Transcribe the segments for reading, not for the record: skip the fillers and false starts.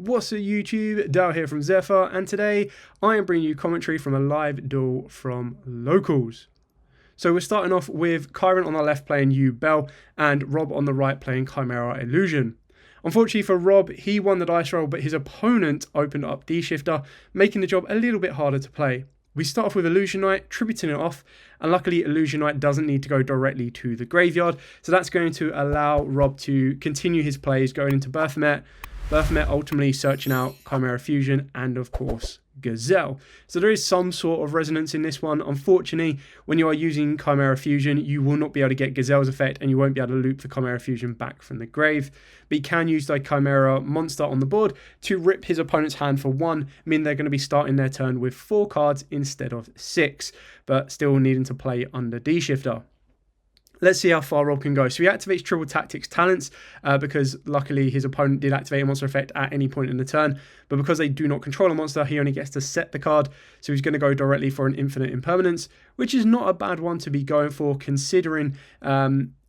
What's up YouTube, Dal here from Zephyr, and today I am bringing you commentary from a live duel from locals. So we're starting off with Kyron on the left playing Yubel and Rob on the right playing Chimera Illusion. Unfortunately for Rob, he won the dice roll, but his opponent opened up D-Shifter, making the job a little bit harder to play. We start off with Illusion Knight, tributing it off, and luckily Illusion Knight doesn't need to go directly to the graveyard, so that's going to allow Rob to continue his plays going into Berthamet ultimately searching out Chimera Fusion and of course Gazelle. So there is some sort of resonance in this one. Unfortunately, when you are using Chimera Fusion, you will not be able to get Gazelle's effect and you won't be able to loop the Chimera Fusion back from the grave. But you can use the Chimera monster on the board to rip his opponent's hand for one, meaning they're going to be starting their turn with 4 cards instead of 6, but still needing to play under D-Shifter. Let's see how far Rob can go. So he activates Triple Tactics Talents because luckily his opponent did activate a monster effect at any point in the turn. But because they do not control a monster, he only gets to set the card. So he's going to go directly for an Infinite Impermanence, which is not a bad one to be going for considering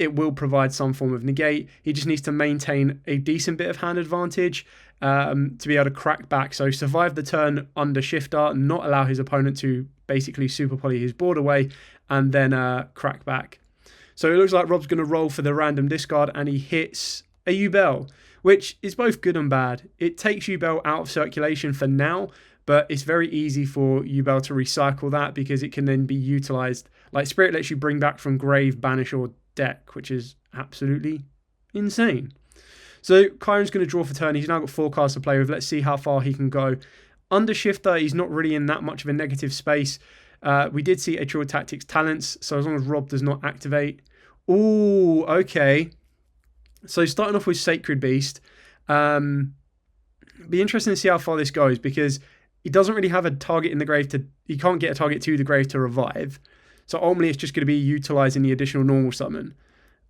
it will provide some form of negate. He just needs to maintain a decent bit of hand advantage to be able to crack back. So survive the turn under Shifter, not allow his opponent to basically super poly his board away, and then crack back. So it looks like Rob's going to roll for the random discard and he hits a Yubel, which is both good and bad. It takes Yubel out of circulation for now, but it's very easy for Yubel to recycle that because it can then be utilized. Like Spirit lets you bring back from grave, banish or deck, which is absolutely insane. So Kyron's going to draw for turn. He's now got 4 cards to play with. Let's see how far he can go. Under Shifter, he's not really in that much of a negative space. We did see a Triple Tactics Talents, so as long as Rob does not activate. Ooh, okay. So starting off with Sacred Beast. Be interesting to see how far this goes because he doesn't really have a target in the grave to... He can't get a target to the grave to revive. So ultimately it's just going to be utilising the additional normal summon.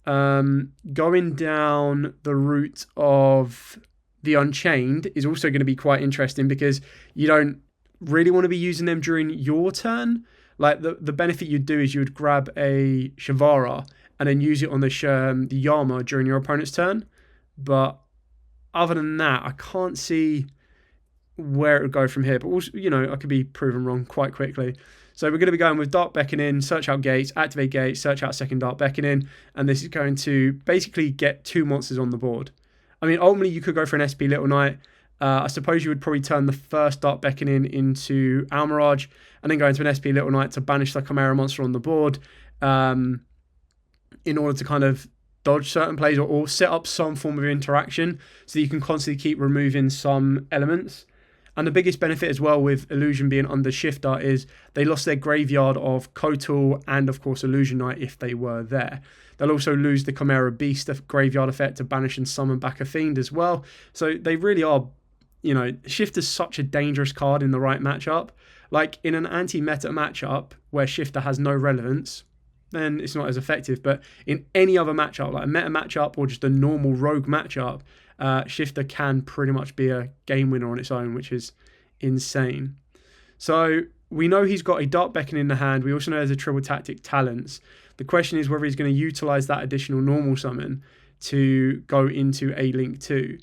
Going down the route of the Unchained is also going to be quite interesting because you don't really want to be using them during your turn. Like the benefit you'd do is you would grab a Shavara and then use it on the Yama during your opponent's turn. But other than that, I can't see where it would go from here. But also, you know, I could be proven wrong quite quickly. So we're going to be going with Dark Beckoning, search out gates, activate gates, search out second Dark Beckoning, and this is going to basically get 2 monsters on the board. I mean, ultimately you could go for an SP Little Knight. I suppose you would probably turn the first Dark Beckoning into Almirage and then go into an SP Little Knight to banish the Chimera monster on the board in order to kind of dodge certain plays or set up some form of interaction so that you can constantly keep removing some elements. And the biggest benefit as well with Illusion being under Shifter is they lost their graveyard of Kotal and of course Illusion Knight if they were there. They'll also lose the Chimera Beast graveyard effect to banish and summon back a Fiend as well. So they really are, you know, Shifter's such a dangerous card in the right matchup. Like in an anti-meta matchup where Shifter has no relevance, then it's not as effective. But in any other matchup, like a meta matchup or just a normal rogue matchup, Shifter can pretty much be a game winner on its own, which is insane. So we know he's got a Dark Beckoning in the hand. We also know there's a Triple Tactic Talents. The question is whether he's going to utilize that additional normal summon to go into a Link 2.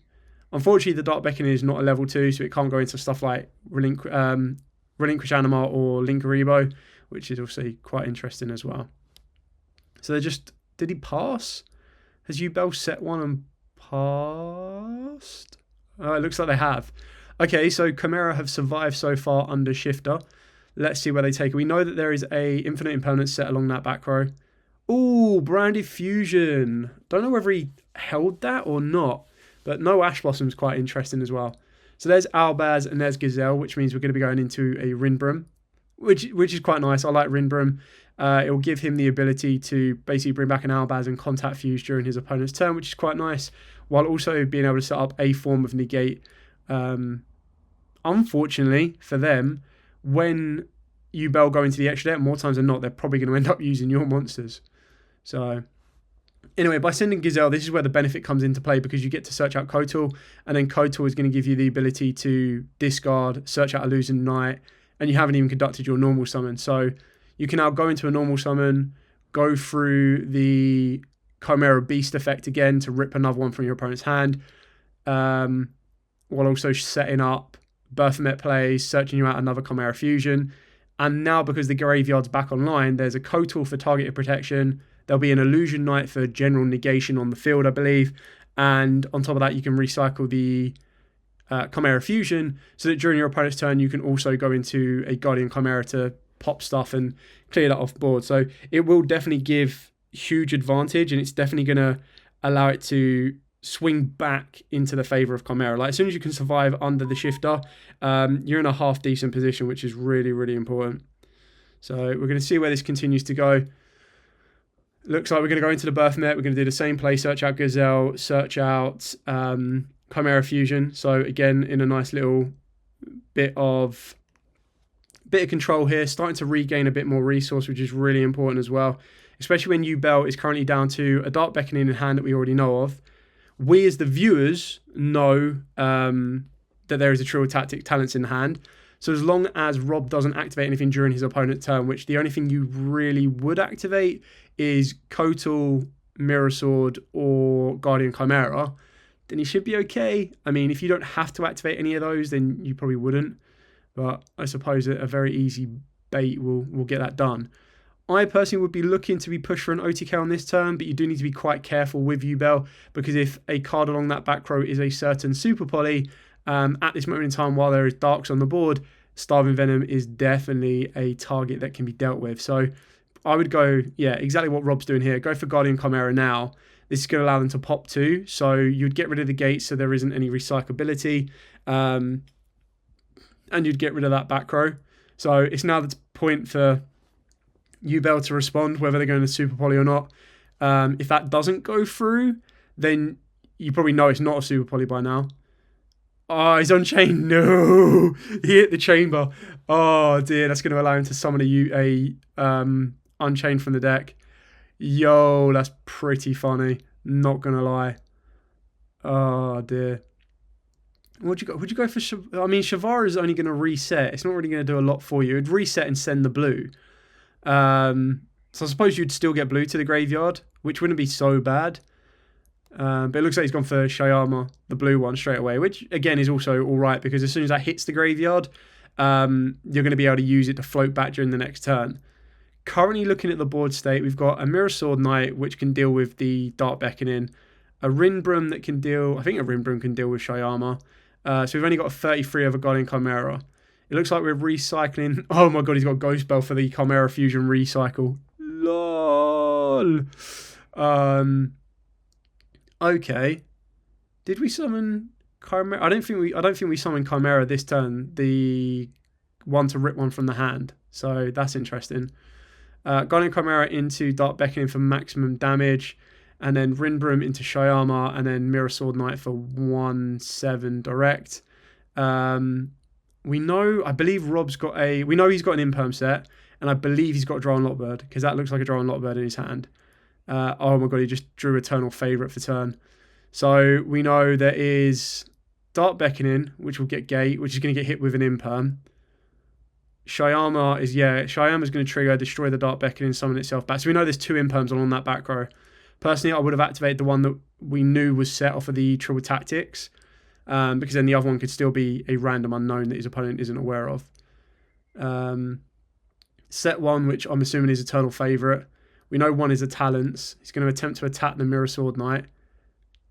Unfortunately, the Dark Beckoning is not a level 2, so it can't go into stuff like Relinquish Anima or Link Rebo, which is also quite interesting as well. So did he pass? Has Yubel set one and passed? Oh, it looks like they have. Okay, so Chimera have survived so far under Shifter. Let's see where they take it. We know that there is a Infinite Impermanence set along that back row. Ooh, Branded Fusion. Don't know whether he held that or not. But no Ash Blossom is quite interesting as well. So there's Albaz and there's Gazelle, which means we're going to be going into a Rinbrum, which is quite nice. I like Rinbrum. It will give him the ability to basically bring back an Albaz and contact fuse during his opponent's turn, which is quite nice, while also being able to set up a form of negate. Unfortunately for them, when Yubel go into the extra deck, more times than not, they're probably going to end up using your monsters. So anyway, by sending Gazelle, this is where the benefit comes into play because you get to search out Kotal, and then Kotal is going to give you the ability to discard, search out Illusion Knight, and you haven't even conducted your normal summon. So you can now go into a normal summon, go through the Chimera Beast effect again to rip another one from your opponent's hand, while also setting up Yourplaymat plays, searching you out another Chimera Fusion. And now, because the graveyard's back online, there's a Kotal for targeted protection. There'll be an Illusion Knight for general negation on the field, I believe. And on top of that, you can recycle the Chimera Fusion so that during your opponent's turn, you can also go into a Guardian Chimera to pop stuff and clear that off board. So it will definitely give huge advantage, and it's definitely going to allow it to swing back into the favor of Chimera. Like, as soon as you can survive under the shifter, you're in a half decent position, which is really, really important. So we're going to see where this continues to go. Looks like we're going to go into the Yourplaymat. We're going to do the same play, search out Gazelle, search out Chimera Fusion. So again, in a nice little bit of control here, starting to regain a bit more resource, which is really important as well, especially when Yubel is currently down to a Dark Beckoning in hand that we already know of. We as the viewers know that there is a Trill Tactic Talents in hand. So as long as Rob doesn't activate anything during his opponent's turn, which the only thing you really would activate is Kotal, Mirror Sword, or Guardian Chimera, then he should be okay. I mean, if you don't have to activate any of those, then you probably wouldn't. But I suppose a very easy bait will get that done. I personally would be looking to be pushed for an OTK on this turn, but you do need to be quite careful with Yubel, because if a card along that back row is a certain Super Poly, at this moment in time, while there is Darks on the board, Starving Venom is definitely a target that can be dealt with. So I would go, yeah, exactly what Rob's doing here. Go for Guardian Chimera now. This is going to allow them to pop 2, so you'd get rid of the gate so there isn't any recyclability, and you'd get rid of that back row. So it's now the point for Yubel to respond, whether they're going to Super Poly or not. If that doesn't go through, then you probably know it's not a Super Poly by now. Oh, he's on chain. No, he hit the chamber. Oh dear, that's going to allow him to summon a Unchained from the deck. Yo, that's pretty funny. Not going to lie. Oh dear. Would you go for? I mean, Shavara is only going to reset. It's not really going to do a lot for you. It'd reset and send the blue. So I suppose you'd still get blue to the graveyard, which wouldn't be so bad. But it looks like he's gone for Shayama, the blue one, straight away, which again is also all right, because as soon as that hits the graveyard, you're going to be able to use it to float back during the next turn. Currently looking at the board state, we've got a Mirror Sword Knight, which can deal with the Dark Beckoning, a Rinbrum that can deal, I think a Rinbrum can deal with Shayama. So we've only got a 33 of a Guardian Chimera. It looks like we're recycling. Oh my god, he's got Ghost Bell for the Chimera Fusion recycle. LOL. Okay. Did we summon Chimera? I don't think we summoned Chimera this turn. The one to rip one from the hand. So that's interesting. Guardian Chimera into Dark Beckoning for maximum damage, and then Rinbrum into Shayama, and then Mirror Sword Knight for 1/7 direct. We know, I believe Rob's got we know he's got an Imperm set, and I believe he's got a Draw and Lockbird, because that looks like a Draw and Lockbird in his hand. Oh my god, he just drew Eternal Favourite for turn. So we know there is Dark Beckoning, which will get Gate, which is going to get hit with an Imperm. Shayama's going to trigger, destroy the Dark Beckoning, summon itself back. So we know there's 2 Imperms on that back row. Personally, I would have activated the one that we knew was set off of the Triple Tactics, because then the other one could still be a random unknown that his opponent isn't aware of. Set 1, which I'm assuming is Eternal Favourite. We know 1 is a Talents. He's going to attempt to attack the Mirror Sword Knight.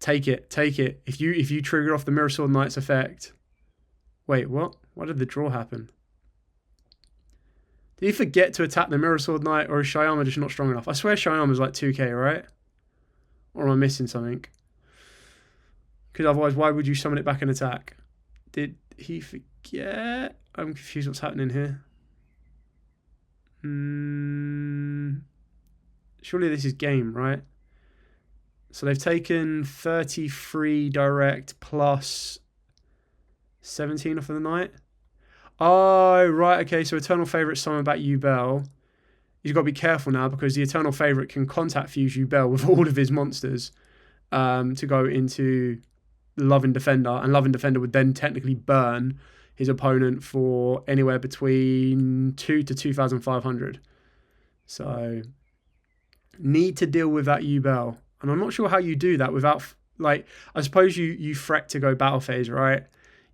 Take it. If you trigger off the Mirror Sword Knight's effect... Wait, what? Why did the draw happen? Did he forget to attack the Mirror Sword Knight, or is Shayama just not strong enough? I swear Shayama's like 2k, right? Or am I missing something? Because otherwise, why would you summon it back and attack? Did he forget? I'm confused what's happening here. Surely this is game, right? So they've taken 33 direct plus 17 off of the Knight. Oh, right, okay, so Eternal Favourite summon back Yubel. He's got to be careful now, because the Eternal Favourite can contact fuse Yubel with all of his monsters to go into Loving Defender, and Loving Defender would then technically burn his opponent for anywhere between 2 to 2,500. So, need to deal with that Yubel. And I'm not sure how you do that without, like, I suppose you fret to go battle phase, right?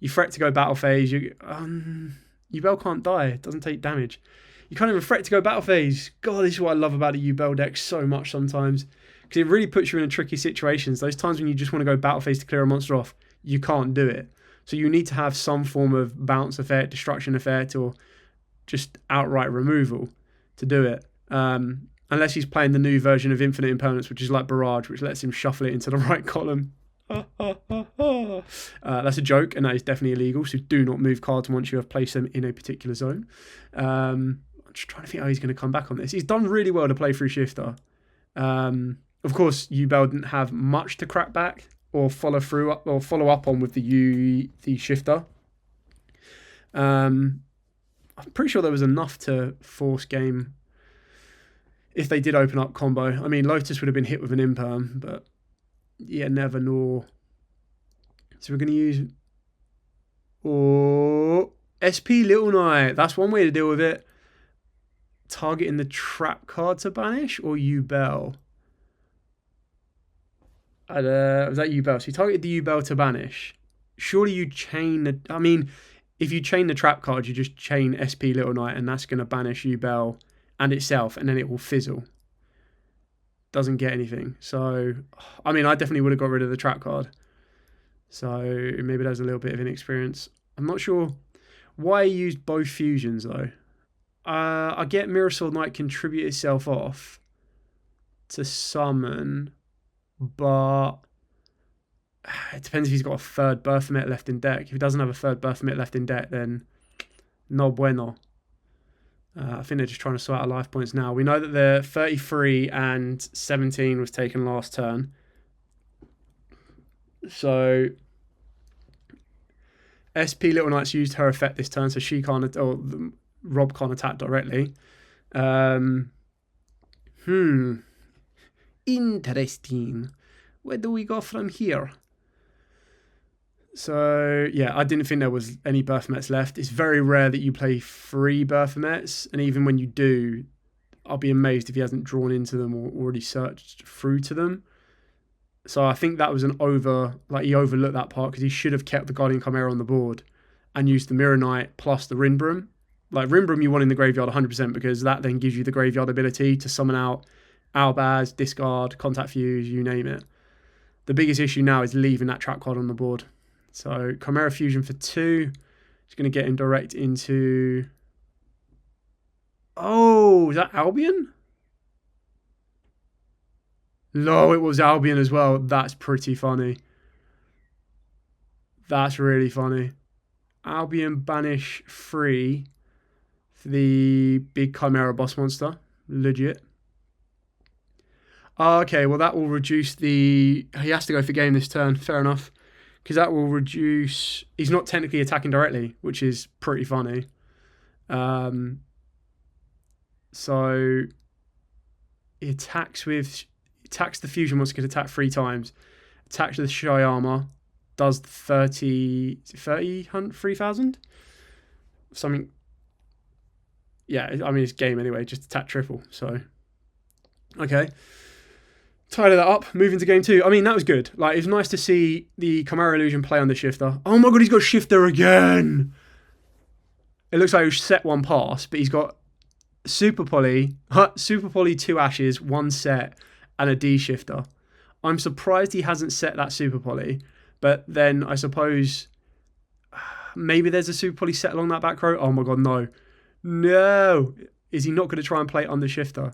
You threat to go battle phase. Yubel can't die. It doesn't take damage. You can't even threat to go battle phase. God, this is what I love about the Yubel deck so much sometimes. Because it really puts you in tricky situations. Those times when you just want to go battle phase to clear a monster off, you can't do it. So you need to have some form of bounce effect, destruction effect, or just outright removal to do it. Unless he's playing the new version of Infinite Impermanence, which is like Barrage, which lets him shuffle it into the right column. That's a joke, and that is definitely illegal, so do not move cards once you have placed them in a particular zone. I'm just trying to think how he's going to come back on this. He's done really well to play through Shifter. Of course, Yubel didn't have much to crack back or follow up on with the Shifter. I'm pretty sure there was enough to force game if they did open up combo. I mean, Lotus would have been hit with an Imperm, but yeah, never nor. So we're going to use SP Little Knight. That's one way to deal with it. Targeting the trap card to banish or Yubel? Was that Yubel? So you targeted the Yubel to banish. Surely you chain the... I mean, if you chain the trap card, you just chain SP Little Knight, and that's going to banish Yubel and itself, and then it will fizzle. Doesn't get anything. So, I mean, I definitely would have got rid of the trap card. So maybe there's a little bit of inexperience. I'm not sure why he used both fusions, though. I get Mirror Sword Knight contribute itself off to summon, but it depends if he's got a third Baphomet left in deck. If he doesn't have a third Baphomet left in deck, then no bueno. I think they're just trying to sort out life points now. We know that the 33 and 17 was taken last turn. So SP Little Knight's used her effect this turn, so she can't, or Rob can't attack directly. Interesting. Where do we go from here? So, yeah, I didn't think there was any Baphomets left. It's very rare that you play 3 Baphomets, and even when you do, I'll be amazed if he hasn't drawn into them or already searched through to them. So I think that was he overlooked that part because he should have kept the Guardian Chimera on the board and used the Mirror Knight plus the Rinbrum. Like, Rinbrum you want in the graveyard 100% because that then gives you the graveyard ability to summon out Albaz, discard, contact fuse, you name it. The biggest issue now is leaving that trap card on the board. So Chimera Fusion for 2. It's going to get him direct into... Oh, is that Albion? No, it was Albion as well. That's pretty funny. That's really funny. Albion banish 3 for the big Chimera boss monster. Legit. Okay, well that will reduce the... He has to go for game this turn. Fair enough. Because that will reduce... He's not technically attacking directly, which is pretty funny. So he attacks the fusion monster, can attack 3 times. Attacks with the Shy Armor. Does 3,000? Something. Yeah, I mean, it's game anyway. Just attack triple. So, okay. Tidy that up. Moving to game 2. I mean, that was good. Like, it was nice to see the Chimera Illusion play on the Shifter. Oh my god, he's got Shifter again! It looks like he set 1 pass, but he's got Super Poly, 2 Ashes, 1 set, and a D Shifter. I'm surprised he hasn't set that Super Poly, but then I suppose maybe there's a Super Poly set along that back row. Oh my god, no. No! Is he not going to try and play it on the Shifter?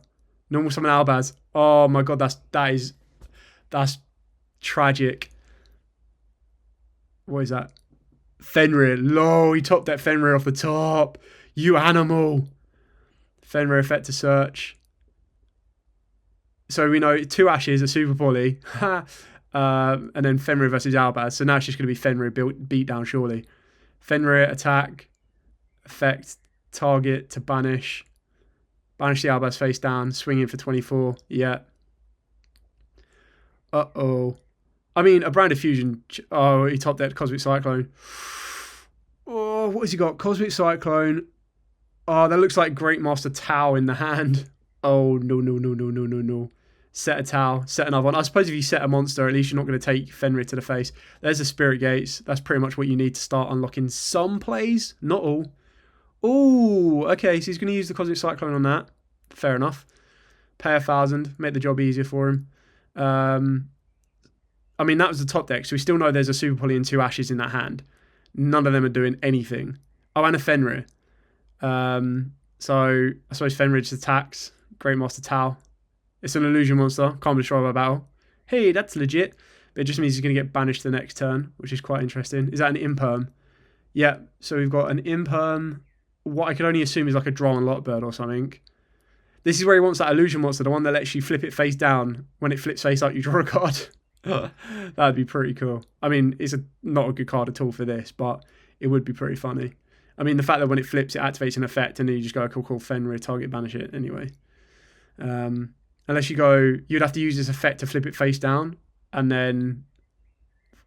Normal summon Albaz. Oh my god, that's tragic. What is that? Fenrir. Low, he topped that Fenrir off the top. You animal. Fenrir effect to search. So we know 2 Ashes, a Super Poly, and then Fenrir versus Albaz. So now it's just going to be Fenrir beat down, surely. Fenrir attack, effect, target to banish. Banish the Albaz face down, swinging for 24. Yeah. Uh-oh. I mean, a Branded Fusion. Oh, he topped that Cosmic Cyclone. Oh, what has he got? Cosmic Cyclone. Oh, that looks like Great Master Tau in the hand. Oh, no. set a Tau, set another one. I suppose if you set a monster, at least you're not going to take Fenrir to the face. There's the Spirit Gates. That's pretty much what you need to start unlocking some plays, not all. Oh, okay, so he's going to use the Cosmic Cyclone on that. Fair enough. Pay 1,000, make the job easier for him. I mean, that was the top deck, so we still know there's a Super Poly and 2 Ashes in that hand. None of them are doing anything. Oh, and a Fenrir. So I suppose Fenrir just attacks. Great Master Tau. It's an illusion monster. Can't destroy by battle. Hey, that's legit. But it just means he's going to get banished the next turn, which is quite interesting. Is that an Imperm? Yeah, so we've got an Imperm. What I could only assume is like a Draw and Lot Bird or something. This is where he wants that illusion monster, the one that lets you flip it face down. When it flips face up, you draw a card. That'd be pretty cool. I mean, it's not a good card at all for this, but it would be pretty funny. I mean, the fact that when it flips, it activates an effect, and then you just go, cool, Fenrir, target, banish it anyway. Unless you go, you'd have to use this effect to flip it face down, and then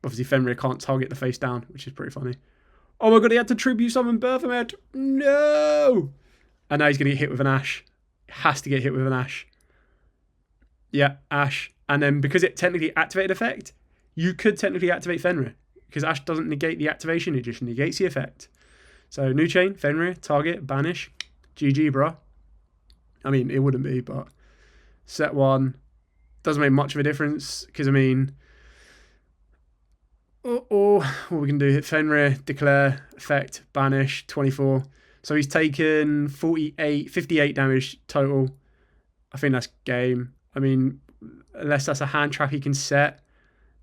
obviously Fenrir can't target the face down, which is pretty funny. Oh my god, he had to tribute summon Berthamet. No! And now he's going to get hit with an Ash. Has to get hit with an Ash. Yeah, Ash. And then because it technically activated effect, you could technically activate Fenrir. Because Ash doesn't negate the activation, it just negates the effect. So new chain, Fenrir, target, banish. GG, bro. I mean, it wouldn't be, but set 1 doesn't make much of a difference. Because, I mean, what we can do, hit Fenrir, declare, effect, banish, 24. So he's taken 58 damage total. I think that's game. I mean, unless that's a hand trap he can set.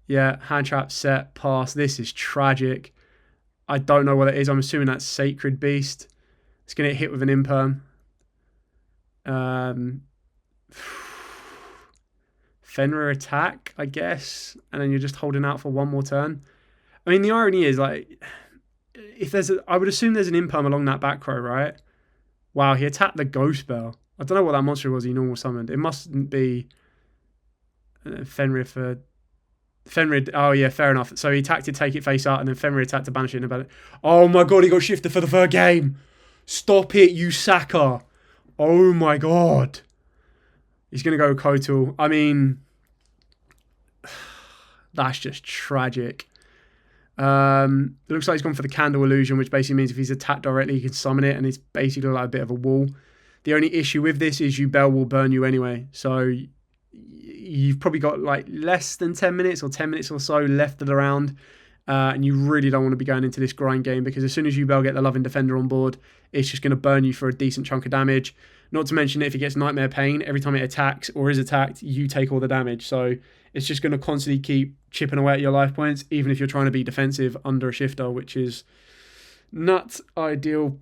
Yeah, hand trap, set, pass. This is tragic. I don't know what it is. I'm assuming that's Sacred Beast. It's going to get hit with an Imperm. Fenrir attack, I guess. And then you're just holding out for one more turn. I mean, the irony is, like, if there's I would assume there's an Imperm along that back row, right? Wow, he attacked the Ghost Bell. I don't know what that monster was he normal summoned. It mustn't be Fenrir for... Fenrir, oh yeah, fair enough. So he attacked to take it face out, and then Fenrir attacked to banish it. Oh my god, he got shifted for the third game. Stop it, you sacker. Oh my god. He's going to go Kotal. I mean, that's just tragic. It looks like he's gone for the Candle Illusion, which basically means if he's attacked directly, he can summon it, and it's basically like a bit of a wall. The only issue with this is Yubel will burn you anyway. So you've probably got like less than 10 minutes or 10 minutes or so left of the round. And you really don't want to be going into this grind game, because as soon as Yubel get the Loving Defender on board, it's just going to burn you for a decent chunk of damage. Not to mention, if it gets Nightmare Pain, every time it attacks or is attacked, you take all the damage. So it's just going to constantly keep chipping away at your life points, even if you're trying to be defensive under a shifter, which is not ideal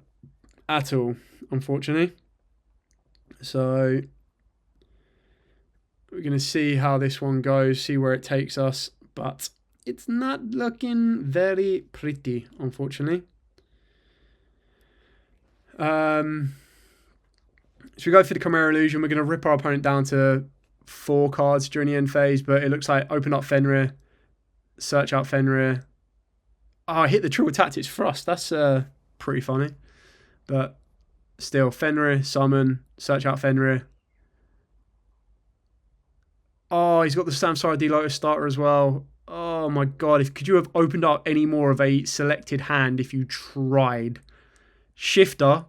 at all, unfortunately. So we're going to see how this one goes, see where it takes us, but it's not looking very pretty, unfortunately. So we go for the Chimera Illusion. We're going to rip our opponent down to 4 cards during the end phase, but it looks like open up Fenrir, search out Fenrir. Oh, I hit the Triple Tactics Frost. That's pretty funny. But still, Fenrir, summon, search out Fenrir. Oh, he's got the Samsara D-Lotus starter as well. Oh my god, could you have opened up any more of a selected hand if you tried? Shifter,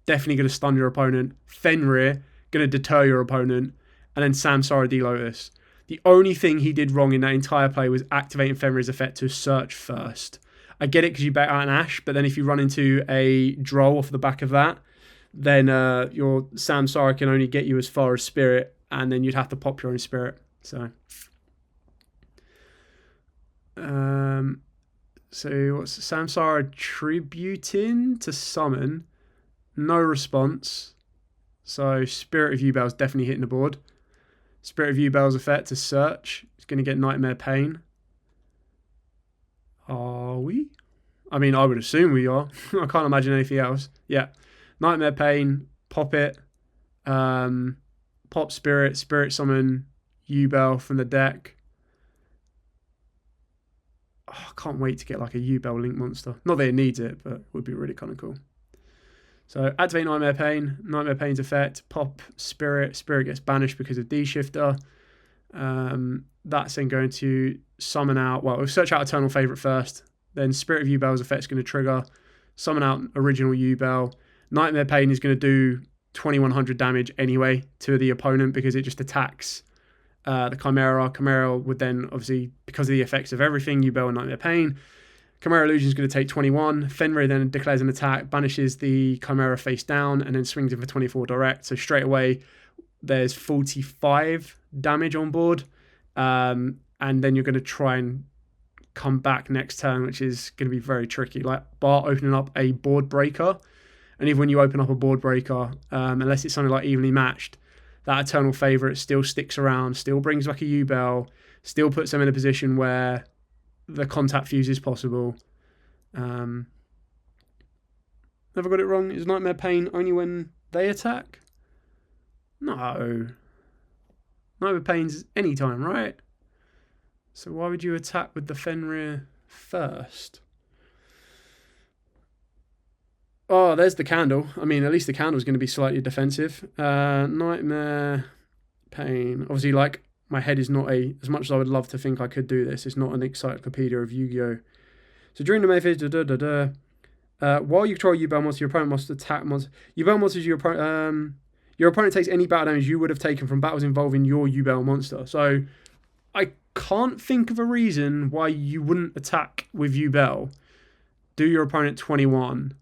definitely going to stun your opponent. Fenrir, going to deter your opponent. And then Samsara D-Lotus. The only thing he did wrong in that entire play was activating Fenrir's effect to search first. I get it because you bet out an Ash, but then if you run into a draw off the back of that, then your Samsara can only get you as far as Spirit, and then you'd have to pop your own Spirit. So what's Samsara tributing to summon? No response. So Spirit of Yubel is definitely hitting the board. Spirit of Yubel's effect to search. It's going to get Nightmare Pain. Are we? I mean, I would assume we are. I can't imagine anything else. Yeah. Nightmare Pain. Pop it. Pop Spirit. Spirit summon Yubel from the deck. Oh, I can't wait to get like a Yubel Link monster. Not that it needs it, but it would be really kind of cool. So activate Nightmare Pain. Nightmare Pain's effect. Pop Spirit. Spirit gets banished because of D-Shifter. That's then going to summon out, well, we'll search out Eternal Favourite first, then Spirit of Yubel's effect is going to trigger, summon out original Yubel. Nightmare Pain is going to do 2100 damage anyway to the opponent because it just attacks the Chimera. Chimera would then, obviously, because of the effects of everything, Yubel and Nightmare Pain, Chimera Illusion is going to take 21. Fenrir then declares an attack, banishes the Chimera face down, and then swings in for 24 direct. So straight away, there's 45 damage on board. And then you're going to try and come back next turn, which is going to be very tricky. Like bar opening up a board breaker. And even when you open up a board breaker, unless it's something like evenly matched, that Eternal Favourite still sticks around, still brings back a Yubel, still puts them in a position where the contact fuse is possible. Never got it wrong. Is Nightmare Pain only when they attack? No. Nightmare Pain's any time, right? So why would you attack with the Fenrir first? Oh, there's the candle. I mean, at least the candle's going to be slightly defensive. Nightmare Pain. Obviously, like, my head is not as much as I would love to think I could do this, it's not an encyclopedia of Yu-Gi-Oh! So during the main phase, while you control Yubel monster, your opponent must attack monster. Yubel monsters, your opponent takes any battle damage you would have taken from battles involving your Yubel monster. So I can't think of a reason why you wouldn't attack with Yubel, do your opponent 21,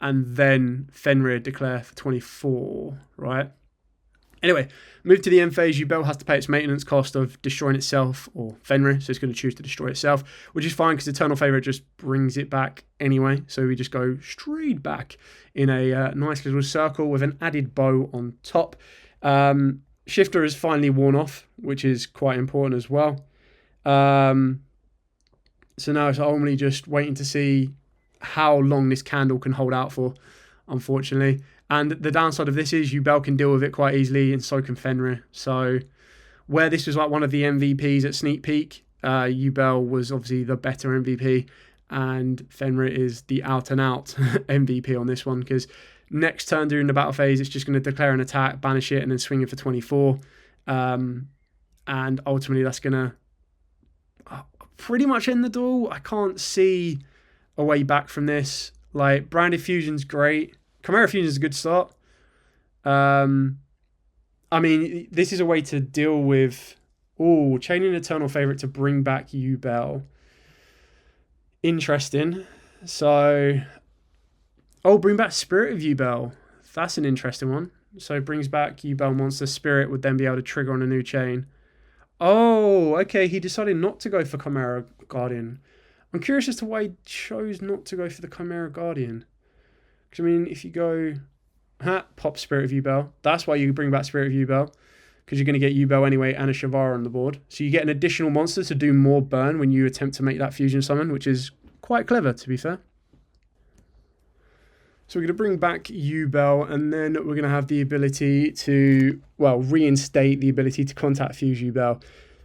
and then Fenrir declare for 24, right? Anyway, move to the end phase. Yubel has to pay its maintenance cost of destroying itself, or Fenrir, so it's going to choose to destroy itself, which is fine because Eternal Favourite just brings it back anyway. So we just go straight back in a nice little circle with an added bow on top. Shifter is finally worn off, which is quite important as well. So now it's only just waiting to see how long this candle can hold out for, unfortunately. And the downside of this is Yubel can deal with it quite easily, and so can Fenrir. So where this was like one of the MVPs at Sneak Peek, Yubel was obviously the better MVP, and Fenrir is the out-and-out MVP on this one, because next turn during the battle phase, it's just going to declare an attack, banish it, and then swing it for 24. And ultimately, that's going to pretty much end the duel. I can't see a way back from this. Like, Branded Fusion's great. Chimera Fusion is a good start. I mean, this is a way to deal with... Oh, chaining Eternal Favourite to bring back Yubel. Interesting. So... Oh, bring back Spirit of Yubel. That's an interesting one. So it brings back Yubel monster. Spirit would then be able to trigger on a new chain. Oh, okay. He decided not to go for Chimera Guardian. I'm curious as to why he chose not to go for the Chimera Guardian. Because, I mean, if you go... pop Spirit of Yubel. That's why you bring back Spirit of Yubel. Because you're going to get Yubel anyway and a Shavara on the board. So you get an additional monster to do more burn when you attempt to make that fusion summon, which is quite clever, to be fair. So we're going to bring back Yubel, and then we're going to have the ability to, well, reinstate the ability to contact fuse Yubel,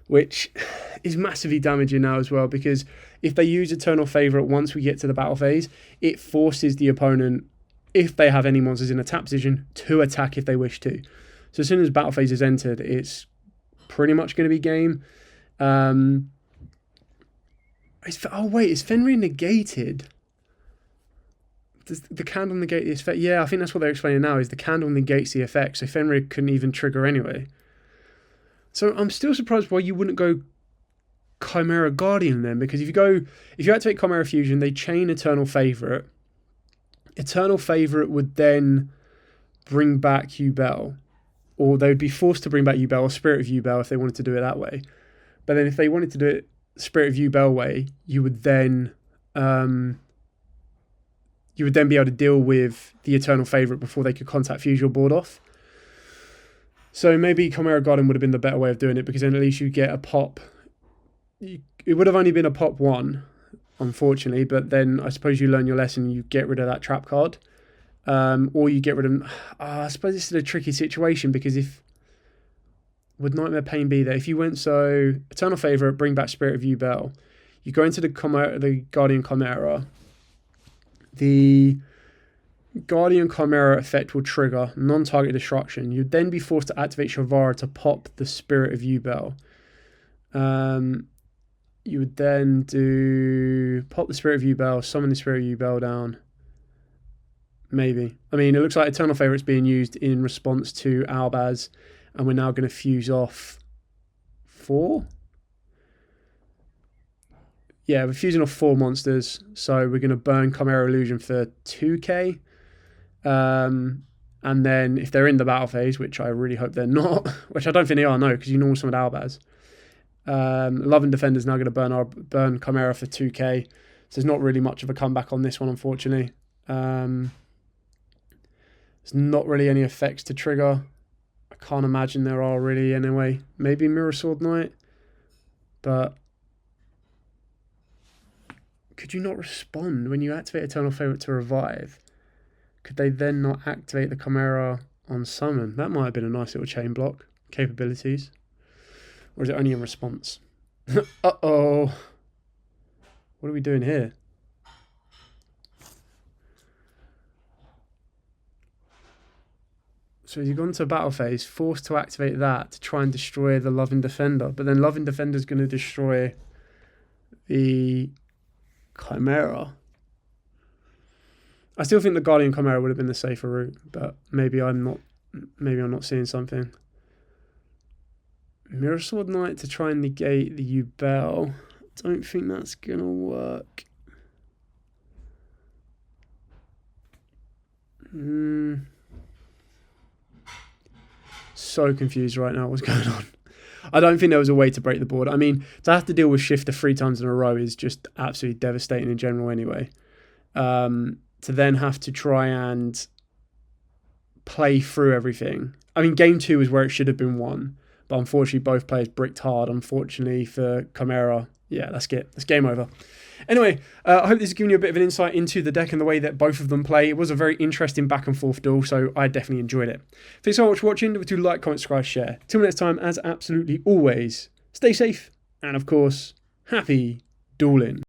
which is massively damaging now as well, because if they use Eternal Favourite once we get to the battle phase, it forces the opponent, if they have any monsters in a tap position, to attack if they wish to. So as soon as battle phase is entered, it's pretty much going to be game. Oh wait, is Fenrir negated? Does the candle negate the effect? Yeah, I think that's what they're explaining now, is the candle negates the effect, so Fenrir couldn't even trigger anyway. So I'm still surprised why you wouldn't go Chimera Guardian then, because if you activate Chimera Fusion, they chain Eternal Favourite. Eternal Favourite would then bring back Yubel, or they would be forced to bring back Yubel or Spirit of Yubel if they wanted to do it that way. But then if they wanted to do it Spirit of Yubel way, you would then be able to deal with the Eternal Favourite before they could contact fuse your board off. So maybe Chimera Guardian would have been the better way of doing it, because then at least you get a pop. It would have only been a pop 1, unfortunately, but then I suppose you learn your lesson and you get rid of that trap card. Or you get rid of... I suppose this is a tricky situation, because would Nightmare Pain be there? If you went so Eternal Favourite, bring back Spirit of Yubel, you go into the Guardian Chimera. The Guardian Chimera effect will trigger non-target destruction. You'd then be forced to activate Shavara to pop the Spirit of Yubel. You would then do pop the Spirit of Yubel, summon the Spirit of Yubel down. Maybe. I mean, it looks like Eternal Favourite's being used in response to Albaz, and we're now going to fuse off 4. Yeah, we're fusing off 4 monsters, so we're going to burn Chimera Illusion for 2k. And then if they're in the battle phase, which I really hope they're not, which I don't think they are, no, because you normal summon Albaz. Love and Defender's now going to burn Chimera for 2k, so there's not really much of a comeback on this one, unfortunately. There's not really any effects to trigger. I can't imagine there are really anyway. Maybe Mirror Sword Knight, but could you not respond when you activate Eternal Favourite to revive? Could they then not activate the Chimera on summon? That might have been a nice little chain block capabilities. Or is it only in response? Uh-oh. What are we doing here? So you've gone to battle phase, forced to activate that to try and destroy the Loving Defender. But then Loving Defender is going to destroy the Chimera. I still think the Guardian Chimera would have been the safer route, but maybe I'm not seeing something. Mirror Sword Knight to try and negate the Yubel. Don't think that's gonna work. So confused right now what's going on. I don't think there was a way to break the board. I mean, to have to deal with Shifter 3 times in a row is just absolutely devastating in general anyway. To then have to try and play through everything. I mean, game 2 is where it should have been won. But unfortunately, both players bricked hard. Unfortunately for Chimera, yeah, that's it. That's game over. Anyway, I hope this has given you a bit of an insight into the deck and the way that both of them play. It was a very interesting back and forth duel, so I definitely enjoyed it. Thanks so much for watching. Don't forget to like, comment, subscribe, share. Till next time, as absolutely always, stay safe and, of course, happy dueling.